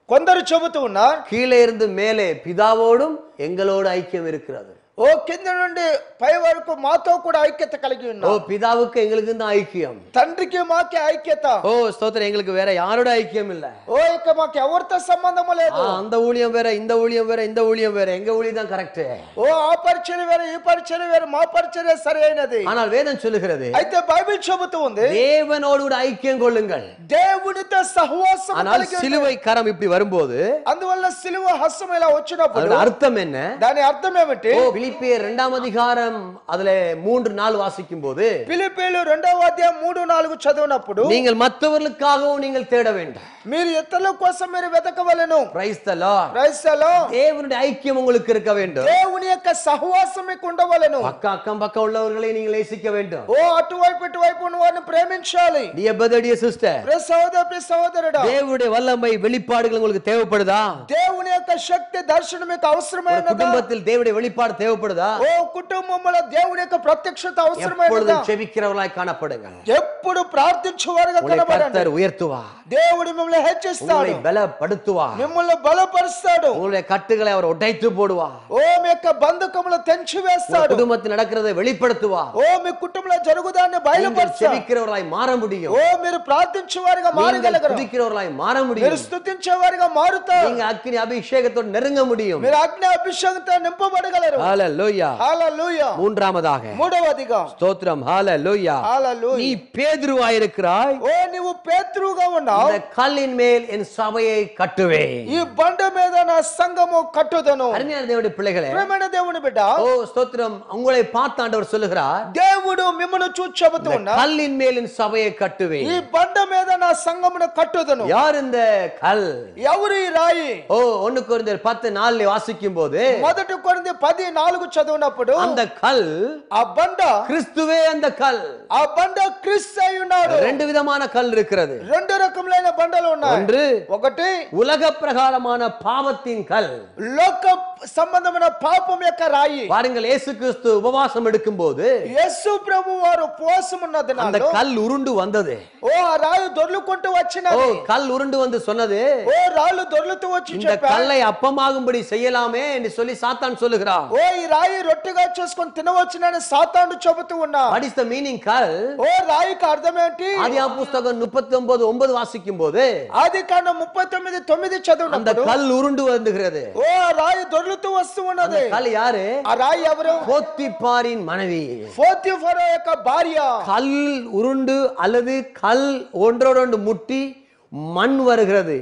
కొందరు చెబుతూ ఉన్నారు, கீழே இருந்து மேலே பிதாவோடும் எங்களோடு ஐக்கியம் இருக்கிறது. ఓ కింద నుండి పై వరకు మాతో కూడా ఐక్యత కలిగి ஓ ఉన్నాం. பிதாவுக்கு எங்களுக்கு தான் ஐக்கியம். తండ్రికి మాకే ఐక్యత. ஓ ஸ்தோத்திரம், எங்களுக்கு வேற யாரோட ஐக்கியம் இல்ல. ఓ ఇక మాకు ఎవరితో సంబంధం లేదు. அந்த ஊழியம் வேற, இந்த ஊழியம் வேற, இந்த ஊழியம் வேற, எங்க ஊழியம் தான் கரெக்ட். ఓ ఆ పరిచర్య వేరే, ఈ పరిచర్య వేరే, మా పరిచర్య సరైనది. ஆனால் வேதம் சொல்லுகிறது, అయితే బైబిల్ చెబుతూ ఉంది, தேவனோடு கூட ஐக்கியம் கொள்ளுங்கள். దేవునితో సహవాసం ஆனால் కలిగి ఉండండి. சிலுவை கரம் இப்படி வரும்போது అందువల్ల సిలువ హస్తం ఇలా వచ్చినప్పుడు அதோட அர்த்தம் என்ன? దాని అర్థం ఏమిటి? ஓ பிலிப்பியர் 2ஆம் அதிகாரம் அதுல 3-4 வாசிக்கும் போது, ఫిలిప్పీయులు 2వ అధ్యాయం 3-4 చదివినప్పుడు, நீங்கள் மற்றவர்களுக்காகவும் நீங்கள் தேட வேண்டும். మీరు ఇతరుల కోసం మీరు వెతకవలెను. Praise the Lord. Praise the Lord. தேவனுடைய ஐக்கியம் உங்களுக்கு இருக்க வேண்டும். దేవుని యొక్క సహవాసం మీకు ఉండవలెను. அக்கம் பக்கம் உள்ளவர்களை நீங்கள் நேசிக்க வேண்டும். ఓ అటువైపు ఇటువైపు ఉన్న వారిని ప్రేమించాలి. Dear brother, dear sister, ప్రియ సహోదర ప్రియ సహోదరుడా, தேவனுடைய வல்லமை வெளிப்பாடுகள் உங்களுக்கு தேவைப்படுதா? దేవుని యొక్క శక్తి దర్శనం మీకు ஒரு అవసరమైనదా? குடும்பத்தில் தேவனுடைய வெளிப்பாடு தேவைப்படுதா? ఓ కుటుంబంలో దేవుని యొక్క ప్రత్యక్షత అవసరమైనదా? எப்பொழுதும் செபிக்கிறவர்களாய் காணப்படுங்க. ఎప్పుడు ప్రార్థించువారుగా உங்களை కనబడండి. கர்த்தர் உயர்த்துவார். దేవుడు మిమ్మల్ని హెచ్చిస్తాడు, உங்களை பலப்படுத்துவார். మిమ్మల్ని బలపరుస్తాడు. உங்களுடைய கட்டுகளை அவர் உடைத்து போடுவார். ఓ మీ యొక్క బంధకములు తెంచి உங்க వేస్తాడు. குடும்பத்தில் நடக்கிறதை வெளிப்படுத்துவார். ఓ మీ కుటుంబంలో జరుగుదాన్ని நீங்கள் బయలుపరుస్తాడు. செபிக்கிறவர்களாய் மாற முடியும். ఓ మీరు ప్రార్థించేవారుగా நீங்கள் మారగలరు. துதிக்கிறவர்களாய் மாற మీరు முடியும். స్తుతించేవారుగా మారుతారు. நீங்க அக்கினி அபிஷேகத்தோடு நெருங்க முடியும். మీరు అగ్ని అభిషేకంతో నింపబడగలరు. ஹalleluya. హల్లెలూయా. மூன்றாவதாக మూడవదిగా ஸ்தோத்திரம். ஹalleluya. హల్లెలూయా. நீ பேதுருவாய் இருக்கிறாய். ఓ నీవు పేతురుగా ఉన్నావు. இந்த கல்லின் மேல் என் சபையை கட்டுவேன். ఈ బండ మీద నా సంఘము కట్టుదను. அருமையான தேவனுடைய பிள்ளைகளே, ప్రియమైన దేవుని బిడ్డ, ஓ ஸ்தோத்திரம், உங்களை பார்த்து ஆண்டவர் சொல்லுகிறார், దేవుడు దేవుడు మిమ్మల్ని చూచి చెబుతూ ఉన్నాడు, கல்லின் மேலின் சபையை கட்டுவேன். ఈ బండ మీద నా సంఘమును కట్టుదును. யார் இந்த கல்? ఎవరు ఈ రాయి? 1 கொரிந்தியர் 10:4 வாசிக்கும் போது 1 కొరింథీ 10:4 చదివినప్పుడు அந்த கல், ఆ బండ, கிறிஸ்துவே அந்த கல். ఆ బండ క్రీస్తు అయి ఉన్నాడు. 2 విధமான கல் இருக்கிறது. 2 రకములైన బండలు ఉన్నాయి. ஒன்று ఒకటి உலக பிரகாரமான பாவத்தின் கல். లోక సంబంధమైన పాపం యొక్క రాయి. பாருங்கள், இயேசு கிறிஸ்து உபவாசம் எடுக்கும் போது యేసు ప్రభు వారు ఉపవాసం ఉన్న அந்த దినాల్లో கல் உருண்டு வந்தது. ఓ ఆ రాయి దొర్లుకుంటూ వచ్చినది. கல் உருண்டு வந்து சொன்னது, ఓ రాళ్ళు దొర్లుతూ వచ్చి இந்த கல்லை அப்பமாகும்படி செய்யலாமே என்று சொல்லி சாத்தான் சொல்லுகிறான். ఓ ఈ రాయి రొట్టెగా చేసుకొని తినవచ్చునని సాతాను చెబుతూ ఉన్నాడు. What is the meaning కల్? ఓ రాయికి అర్థం ఏంటి? ஆதியாகமம் 39:9 வாசிக்கும் போது ఆదికాండం 39:9 அந்த చదివినప్పుడు கல் உருண்டு வந்துகிறது. ఓ ఆ రాయి దొర్లుతూ వస్తూ ఉన్నది. கல் யாரு? ఆ రాయి ఎవరు? போத்திபாரின் மனைவி. పోతిఫరు యొక్క భార్య. கல் உருண்டு அல்லது கல் ஒன்றோடொன்று முட்டி மண் வருகிறது.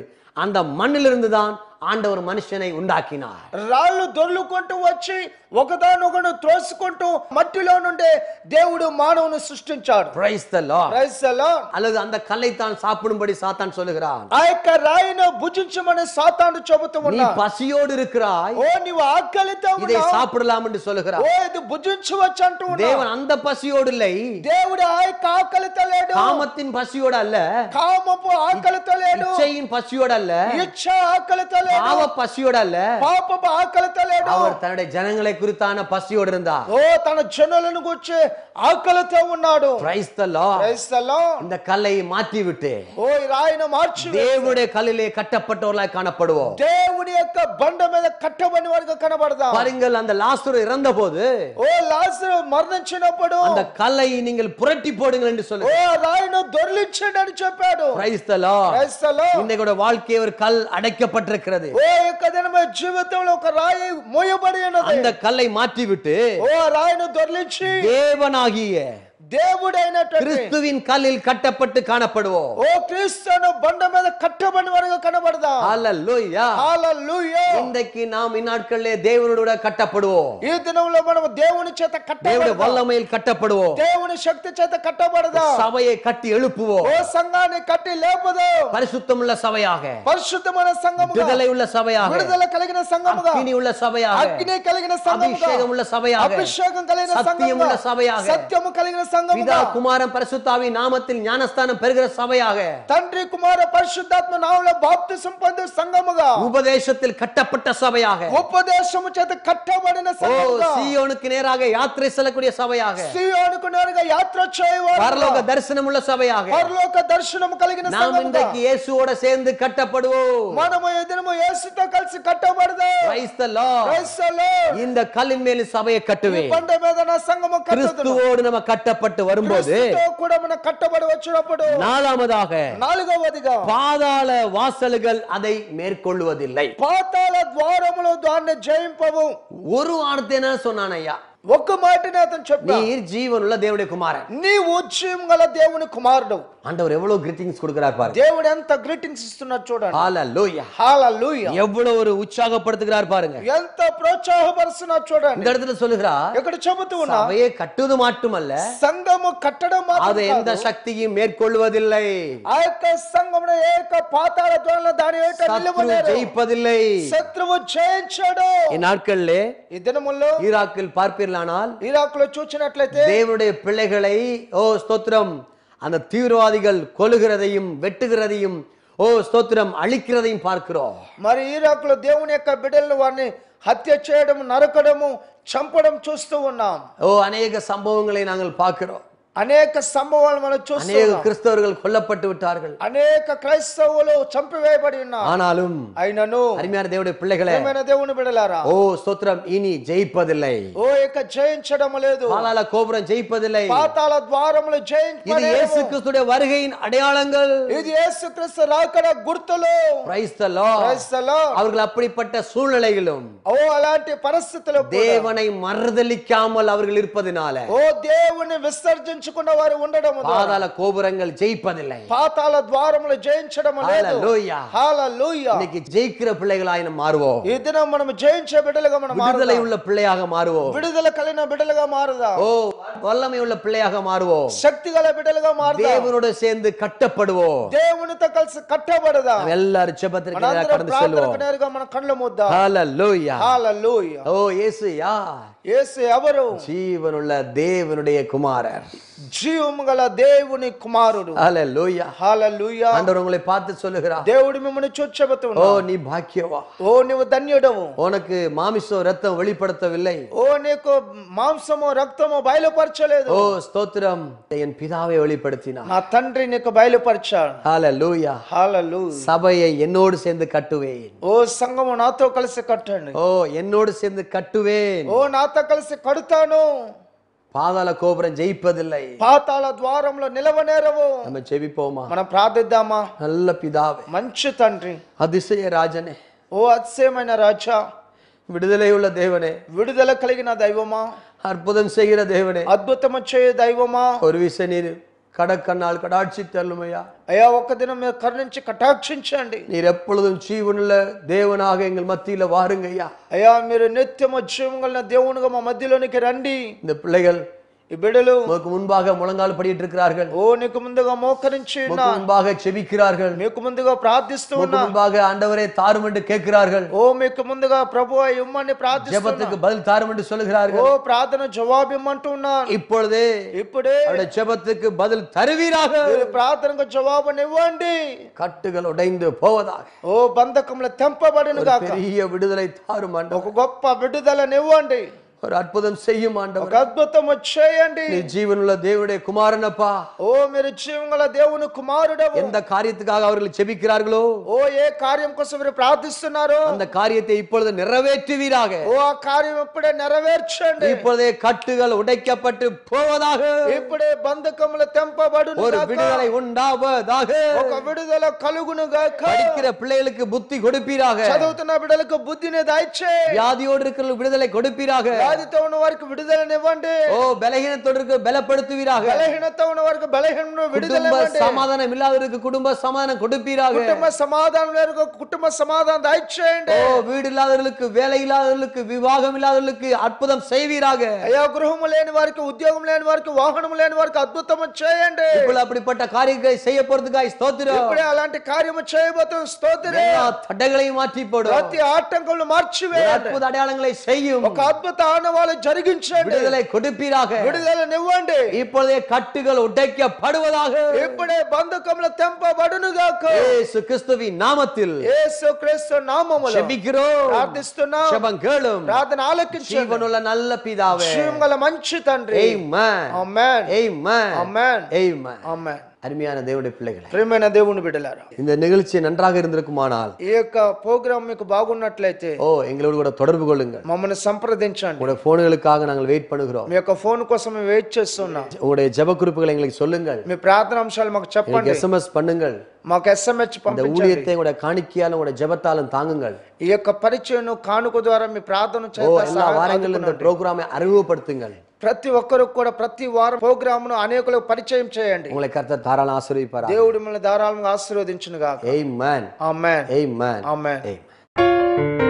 அந்த மண்ணிலிருந்து தான் ஆண்டவர் மனுஷனை உண்டாக்கினார். రాళ్ళు దొర్లుకుంటూ వచ్చి ఒకదానొకడు త్రోసుకుంటూ మట్టిలో నుండి దేవుడు మానవుని సృష్టించాడు. Praise the Lord. Praise the Lord. அல்லது அந்த கல்லை தான் சாப்பிடும்படி சாத்தான் சொல்லுகிறான். ఆ యొక్క రాయిని భుజించమని సాతాను చెబుతూ நீ ఉన్నాడు. பசியோடு இருக்கிறாய், ఓ నీవు ఆకలితో இதை ఉన్నావు, சாப்பிடலாம் என்று சொல்லுகிறான். ఓ ఇది భుజించవచ్చు అంటూ ఉన్నాడు. தேவன் அந்த பசியோடு இல்லை, దేవుడు ఆ యొక్క ఆకలితో లేడు. காமத்தின் பசியோடு அல்ல, కామపు ఆకలితో లేడు. இச்சையின் பசியோடு அல்ல, ఇచ్చ ఆకలితో లేడు. பாவ பசியோடு அல்ல, పాపపు ఆకలితో లేడు. அவர் தன்னுடைய ஜனங்களை குறித்தான பசியோடு இருந்தார். ఓ తన జనులను గురించి ఆకలితో ఉన్నాడు. Praise the Lord. Praise the Lord. இந்த கல்லை மாற்றி விட்டு ఓ ఈ రాయిని మార్చి தேவனுடைய கல்லிலே கட்டப்பட்டவர்களாய் காணப்படுவோம். దేవుని యొక్క బండ మీద కట్టబడిన వారిగా కనబడదాం. பாருங்கள், அந்த லாசரு இறந்த போது ఓ లాజరు మరణించినప్పుడు அந்த కல்லை நீங்கள் புரட்டி போடுங்கள் என்று ఓ சொல்லுங்க. రాయిని దొర్లించండి అని చెప్పాడు. Praise the Lord. Praise the Lord. இன்னைக்கு வாழ்க்கை ஒரு கல் அடைக்கப்பட்டிருக்கிறது. ఓ యొక్క దినమే జీవితంలో ఒక రాయి మోయబడి ఉన్నది. அந்த கல்லை மாற்றி விட்டு ఓ రాయిని దొర్లించి தேவனாகிய దేవుడైనటువంటి கிறிஸ்துவின் கல்லில் கட்டப்பட்டு காணப்படுவோம். ఓ క్రీస్తును బండ మీద కట్టబడిన వారిగా కనబడదాం. ஹalleluya. హల్లెలూయా. இன்றைக்கு நாம் இந்நாட்களிலே தேவனோடு கட்டப்படுவோம். ఈ దినంలో మనం దేవుని చేత தேவனுடைய కట్టబడదాం. வல்லமையில் கட்டப்படுவோம். దేవుని శక్తి చేత కట్టబడదాం. சபையை கட்டி எழுப்புவோம். ఓ సంఘాన్ని కట్టి లేపుదాం. பரிசுத்தமுள்ள சபையாக, పరిశుద్ధమైన సంఘముగా, விடுதலை உள்ள சபையாக, విడుదల కలిగిన సంఘముగా, அக்கினி உள்ள சபையாக, అగ్ని కలిగిన సంఘముగా, அபிஷேகம் உள்ள சபையாக, అభిషేకం కలిగిన சத்தியம் உள்ள సంఘముగా, சபையாக, సత్యము కలిగిన பிதா సంఘముగా, குமாரன் பரிசுத்தாவி நாமத்தில் ஞானஸ்தானம் பெறுகிற சபையாக, తండ్రి కుమార పరిశుద్ధాత్మ నామములో బాప్తిసం పొందే సంఘముగా, உபதேசத்தில் கட்டப்பட்ட சபையாக, ఉపదేశము చేత కట్టబడిన సంఘముగా, சீயோனுக்கு நேராக யாத்திரை செல்லக்கூடிய சபையாக, సీయోనుకు నేరుగా యాత్ర చేయవారుగా, பரலோக தரிசனம் உள்ள சபையாக పరలోక దర్శనము కలిగిన நாம் సంఘముగా இன்றைக்கு இயேசுவோட சேர்ந்து கட்டப்படுவோம். మనము ఈ దినము యేసుతో కలిసి కట్టబడదాం. Praise the Lord. Praise the Lord. இந்த கல்லின் மேல் சபையை ఈ கட்டுவேன். బండ మీద నా సంఘము కట్టుదును. கிறிஸ்துவோடு நம்ம கட்டப்பட்டு வரும்போது క్రీస్తుతో కూడా మనం కట్టబడి వచ్చినప్పుడు நாலாவதாக నాలుగవదిగా பாதாள வாசல்கள் அதை மேற்கொள்வதில்லை. పాతాళ ద్వారములు దాన్ని జయింపవు. ஒரு வார்த்தை என்ன சொன்னான் ஐயா? ఒక్క మాటనే అతను చెప్పాడు, நீர் ஜீவனுள்ள தேவனுடைய குமாரன். నీవు జీవం గల దేవుని కుమారుడు. ஆண்டவர் எவ்வளவு கிரீட்டிங்ஸ் கொடுக்கிறார் பாருங்க. దేవుడు ఎంత గ్రీటింగ్స్ ఇస్తున్నాడు చూడండి. ஹalleluya. హల్లెలూయా. எவ்வளவு ஒரு உற்சாகப்படுத்துகிறார் பாருங்க. ఎంత ప్రోత్సాహపరుస్తున్నాడు చూడండి. இந்த இடத்துல சொல்லுகிறார், ఇక్కడ చెబుతూ ఉన్నా சபையை கட்டுவது மட்டுமல்ல, సంఘము కట్టడం அது మాత్రం எந்த కాదు, சக்தியும் மேற்கொள்வதில்லை. ఆ యొక్క సంఘమును ఏ యొక్క పాతాళ ద్వారాల దాని ఏట சத்ரு నిలవలేరు. ஜெயிப்பதில்லை. శత్రువు జయించడు. இந்நாட்களிலே ఈ దినముల్లో ஈராக்கில் பார்ப்பீர்களானால் ఇరాక్ లో చూచినట్లయితే தேவனுடைய பிள்ளைகளை ஸ்தோத்திரம் அந்த தீவிரவாதிகள் கொல்லுகிறதையும் வெட்டுகிறதையும் ஸ்தோத்திரம் அழிக்கிறதையும் பார்க்கிறோம். మరి ఇరాక్ లో దేవుని యొక్క బిడ్డలను వారిని హత్య చేయడం, నరకడము, చంపడం చూస్తూ ఉన్నాం. அநேக சம்பவங்களை நாங்கள் பார்க்கிறோம். అనేక సంభవాలు మనం அநேக చూస్తున్నాం. கிறிஸ்தவர்கள் கொல்லப்பட்டு விட்டார்கள். అనేక క్రైస్తవులు చంపివేయబడి ఉన్నారు. ஆனாலும் అయినను அருமையான தேவனுடைய பிள்ளைகளே, ప్రియమైన దేవుని బిడ్డలారా, ஸ்தோத்திரம் ఇని జయిப்பதில்லை. ఇక జయించడం లేదు. பாதாள கோபுரம் ஜெயிப்பதில்லை. పాతాళ ద్వారములు இது జయించలేవు. இயேசு கிறிஸ்துடைய வருகையின் அடையாளங்கள். ఇది యేసుక్రీస్తు రాకడ గుర్తులు. Praise the Lord. Praise the Lord. அவர்கள் அப்படிப்பட்ட சூழ்நிலையிலும் అలాంటి పరిస్థితుల్లో தேவனை மறுதலிக்காமல் அவர்கள் இருப்பதினால దేవుని విసర్జించ ప్రార్థించకుండా వారు ఉండడం ద్వారా பாதாள கோபுரங்கள் ஜெயிப்பதில்லை. పాతాళ ద్వారములు జయించడం లేదు. హల్లెలూయా. హల్లెలూయా. இன்னைக்கு ஜெயிக்கிற பிள்ளைகளாய் நாம் மாறுவோம். ఈ దినం మనం జయించే బిడ్డలుగా మనం விடுதலை உள்ள பிள்ளையாக மாறுவோம். విడుదల కలిగిన బిడ్డలుగా మారుదాం. ஓ வல்லமை உள்ள பிள்ளையாக மாறுவோம். శక్తి గల బిడ్డలుగా మారుదాం. தேவனோடு சேர்ந்து கட்டப்படுவோம். దేవునితో కలిసి కట్టబడదాం. எல்லாரும் ஜெபத்திற்கு நேராக கடந்து செல்வோம். ప్రార్థనకు నేరుగా మన కళ్ళు మూద్దాం. ஹalleluya. హల్లెలూయా. ஓ இயேசு யார்? యేసు ఎవరు? ஜீவனுள்ள தேவனுடைய குமாரர். జీవము గల దేవుని కుమారుడు. ஹalleluya. హల్లెలూయా. ஆண்டவர் உங்களை பார்த்து சொல்லுகிறார், దేవుడు మిమ్మల్ని చూచి చెబుతున్నాడు. ஓ நீ பாக்கியவா, ఓ నీవు ధన్యుడవు. உனக்கு மாமிசம் ரத்தம் வெளிப்படுத்தவில்லை. ఓ నీకు మాంసము రక్తము బయలుపరచలేదు. ஓ ஸ்தோத்திரம், என் பிதாவை வெளிப்படுத்தினார். నా తండ్రి నీకు బయలుపరిచాడు. ஹalleluya. హల్లెలూయా. சபையை என்னோடு சேர்ந்து கட்டுவேன். ఓ సంఘము నాతో కలిసి కట్టండి. ஓ என்னோடு சேர்ந்து கட்டுவேன். ఓ నాతో కలిసి కడుతాను. பாதாள கோபுரம் ஜெயிப்பதில்லை. పాతాళ ద్వారంలో నిలవనేరవు. நம்ம ஜெபிப்போமா? మనం ప్రార్థిద్దామా? நல்ல பிதாவே, మంచి తండ్రి, அதிசய ராஜனே, ఓ అతిశయమైన రాజా, விடுதலை உள்ள தேவனே, విడుదల కలిగిన దైవమా, அற்புதம் செய்கிற தேவனே, అద్భుతము చేయు దైవమా, ஒரு விசை நீர் கடக்கண்ணால் கடாட்சி தள்ளுமையா. అయ్యా ఒక్క దినం మీరు కరుణించి కటాక్షించండి. நீர் எப்பொழுதும் ஜீவனுள்ள தேவனாக எங்கள் மத்தியில வாருங்கய்யா. అయ్యా మీరు నిత్యము జీవం కలిగిన దేవునిగా మా మధ్యలోనికి రండి. இந்த பிள்ளைகள் ఈ బిడ్డలు உமக்கு முன்பாக முழங்கால் படியிட்டு இருக்கிறார்கள். ఓ నీకు ముందుగా మోకరించి உமக்கு ఉన్నా, முன்பாக செபிக்கிறார்கள். మీకు ముందుగా ప్రార్థిస్తూ உமக்கு ఉన్నా, முன்பாக ஆண்டவரே தாரும் என்று கேட்கிறார்கள். ఓ మీకు ముందుగా ప్రభువా ఇమ్మని ప్రార్థిస్తున్నా, ஜெபத்துக்கு பதில் தாரும் என்று ఓ சொல்லுகிறார்கள். ప్రార్థన జవాబు ఇమ్మంటూ ఉన్నాను. இப்பொழுதே ఇప్పుడే அவருடைய ஜெபத்துக்கு பதில் தருவீராக. మీరు ప్రార్థనకు జవాబునివ్వండి. கட்டுகள் உடைந்து போவதாக. ఓ బంధకములు తెంపబడును ஒரு గాక. பெரிய విడుదலை தாரும் ஆண்டவர். ఒక గొప్ప విడుదలనివ్వండి. ஒரு అద్భుతం செய்யும் ఆండవర్. ఒక అద్భుతం చేయండి. நீ ஜீவனுள்ள தேவனுடைய குமாரனப்பா. ఓ మీరు జీవముగల దేవుని కుమారుడవు. எந்த காரியத்துக்காக அவர்கள் ஜெபிக்கிறார்களோ ఓ ఏ కార్యం కోసం మీరు ప్రార్థిస్తున్నారో அந்த காரியத்தை இப்பொழுது நிறைவேற்றுவீராக. ఓ ఆ కార్యం ఇప్పుడే నెరవేర్చండి. இப்பொழுதே கட்டுகள் உடைக்கப்பட்டு போவதாக. ఇప్పుడే బంధకములు తెంపబడును ஒரு గాక. விடுதலை உண்டாவதாக. ఒక విడుదల కలుగును గాక. படிக்கிற பிள்ளைகளுக்கு புத்தி கொடுப்பீராக. చదువుతున్న బిడ్డలకు బుద్ధిని దయచేయి. வியாதியோடு இருக்கிற விடுதலை கொடுப்பீராக. వ్యాధితో ఉన్న వారికి విడుదలనివ్వండి. ஓ பலகீனத்தோடு இருக்க பலப்படுத்துவீராக. బలహీనతో ఉన్న వారికి బలహీనను విడుదలనివ్వండి. சமாதானம் இல்லாதவருக்கு குடும்ப சமாதானம் கொடுப்பீராக. కుటుంబ సమాధానం లేని కుటుంబ సమాధానం దయచేయండి. ஓ வீடு இல்லாதவர்களுக்கு வேலை இல்லாதவர்களுக்கு விவாகம் இல்லாதவர்களுக்கு அற்புதம் செய்வீராக. అయ్యా గృహము లేని వారికి ఉద్యోగం లేని వారికి వాహనం లేని వారికి అద్భుతం చేయండి. ఇప్పుడు அப்படிப்பட்ட காரியங்களை செய்ய போறதுக்காய் ஸ்தோத்திரம். ఇప్పుడే అలాంటి కార్యము చేయబోతున్న స్తోత్రం. எல்லா தடைகளையும் மாற்றி போடும். ప్రతి ఆటంకములను మార్చివేయండి. அற்புத அடையாளங்களை செய்யும். ఒక అద్భుత ఆనవాలు జరిగించండి. விடுதலை கொடுப்பீராக. విడుదలనివ్వండి. இப்பொழுதே கட்டுகள் உடைக்கப்படுவதாக. ఇప్పుడే బంధకములు తెంపబడును గాక. இயேசு கிறிஸ்துவின் நாமத்தில் యేసుక్రీస్తు నామములో ஜெபிக்கிறோம். ప్రార్థిస్తున్నాం. ஜெபம் கேளும். ప్రార్థన ఆలకించండి. ஜீவனுள்ள நல்ல பிதாவே. జీవముగల మంచి తండ్రి. ஆமென். ఆమేన్. ஆமென். ఆమేన్. ஆமென். ఆమేన్. அருமையான தேவனுடைய பிள்ளைகளே, ప్రియమైన దేవుని బిడ్డలారా, இந்த நிகழ்ச்சி நன்றாக இருந்திருக்குமானால் ఈ యొక్క ప్రోగ్రామ్ మీకు బాగున్నట్లయితే ஓ எங்களோடு கூட தொடர்பு கொள்ளுங்கள். మమ్మల్ని సంప్రదించండి. உங்களுடைய போன்களுக்காக நாங்கள் வெயிட் பண்ணுகிறோம். మీ యొక్క ఫోన్ కోసం మేము వెయిట్ చేస్తున్నాం. உங்களுடைய ஜெப குறிப்புகளை எங்களுக்கு சொல்லுங்கள். మీ ప్రార్థన అంశాలు మాకు చెప్పండి. SMS பண்ணுங்கள். మాకు SMS இந்த పంపించండి. ஊழியத்தை உங்களுடைய காணிக்கையாலும் உங்களுடைய ஜெபத்தாலும் தாங்குங்கள். ఈ యొక్క పరిచయం కానుక ద్వారా మీ ప్రార్థన ஓ చేత எல்லா வாரங்களிலும் இந்த ப்ரோக்ராமை அறிமுகப்படுத்துங்கள். ప్రతి ఒక్కరికి కూడా ప్రతి వారం ప్రోగ్రామ్ ను అనేకులకు పరిచయం చేయండి. உங்களை கர்த்தர் தாராளம் ஆசீர்வதிப்பாராக. దేవుడు మిమ్మల్ని ధారాళంగా ఆశీర్వదించును గాక. ఆమేన్. ఆమేన్. ఆమేన్. ఆమేన్. ఆమేన్.